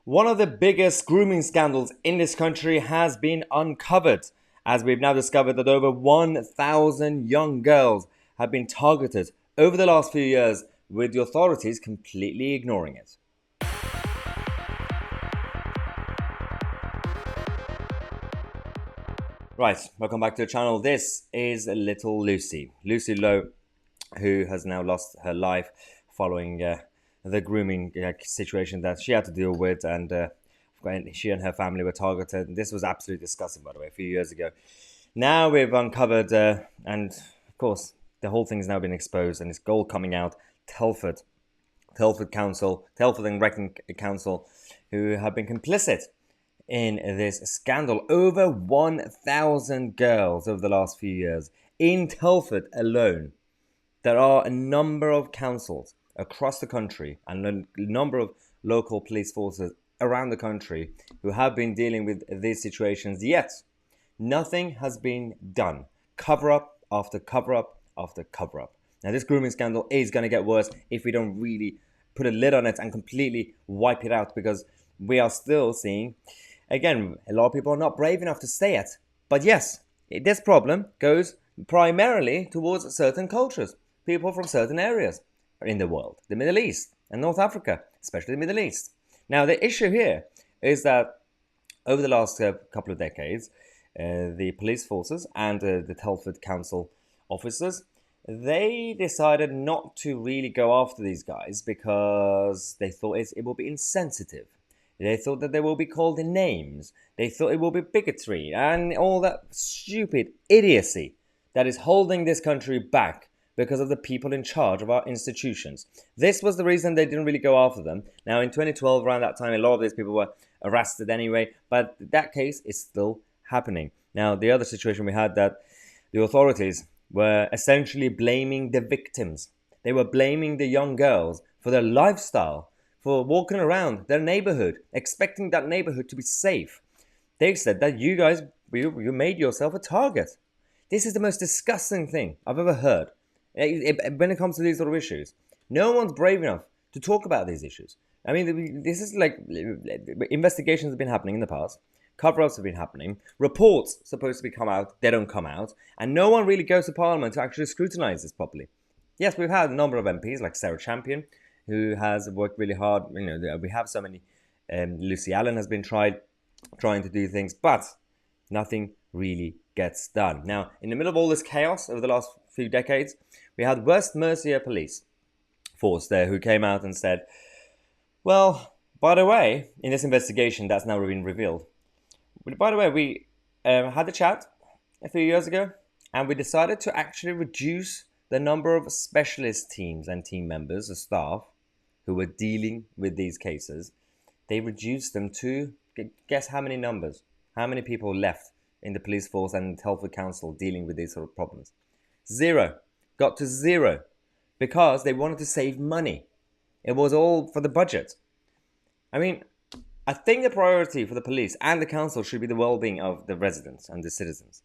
One of the biggest grooming scandals in this country has been uncovered, as we've now discovered that over 1,000 young girls have been targeted over the last few years, with the authorities completely ignoring it. Right, welcome back to the channel. This is little Lucy Lowe, who has now lost her life following the grooming situation that she had to deal with, and she and her family were targeted. This was absolutely disgusting, by the way, a few years ago. Now we've uncovered, and of course, the whole thing's now been exposed, and it's gold coming out. Telford and Wrecking Council, who have been complicit in this scandal. Over 1,000 girls over the last few years in Telford alone. There are a number of councils across the country and a number of local police forces around the country who have been dealing with these situations, yet nothing has been done. Cover up after cover up after cover up. Now, this grooming scandal is going to get worse if we don't really put a lid on it and completely wipe it out, because we are still seeing, again, a lot of people are not brave enough to say it. But yes, this problem goes primarily towards certain cultures, people from certain areas in the world, the Middle East and North Africa, especially the Middle East. Now, the issue here is that over the last couple of decades, the police forces and the Telford Council officers, they decided not to really go after these guys because they thought it would be insensitive. They thought that they will be called names. They thought it will be bigotry and all that stupid idiocy that is holding this country back because of the people in charge of our institutions. This was the reason they didn't really go after them. Now, in 2012, around that time, a lot of these people were arrested anyway, but that case is still happening. Now, the other situation we had, that the authorities were essentially blaming the victims. They were blaming the young girls for their lifestyle, for walking around their neighborhood, expecting that neighborhood to be safe. They said that you guys, you made yourself a target. This is the most disgusting thing I've ever heard when it comes to these sort of issues. No one's brave enough to talk about these issues. I mean, this is like, investigations have been happening in the past. Cover-ups have been happening. Reports supposed to be come out, they don't come out. And no one really goes to Parliament to actually scrutinise this properly. Yes, we've had a number of MPs like Sarah Champion, who has worked really hard. You know, we have so many. Lucy Allen has been trying to do things, but nothing really gets done. Now, in the middle of all this chaos over the last few decades, we had West Mercia Police Force there who came out and said, well, by the way, in this investigation that's now been revealed, by the way, we had a chat a few years ago, and we decided to actually reduce the number of specialist teams and team members, the staff, who were dealing with these cases. They reduced them to, guess how many numbers? How many people left in the police force and Telford Council dealing with these sort of problems? 0. Got to 0. Because they wanted to save money. It was all for the budget. I mean, I think the priority for the police and the council should be the well-being of the residents and the citizens.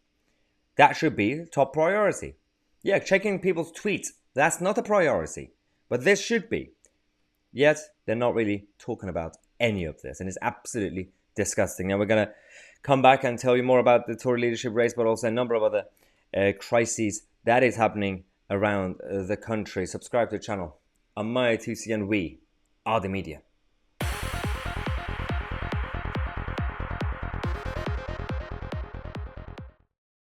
That should be the top priority. Yeah, checking people's tweets, that's not a priority. But this should be. Yet, they're not really talking about any of this. And it's absolutely disgusting. Now, we're going to come back and tell you more about the Tory leadership race, but also a number of other crises that is happening around the country. Subscribe to the channel. I'm Tousi, and we are the media.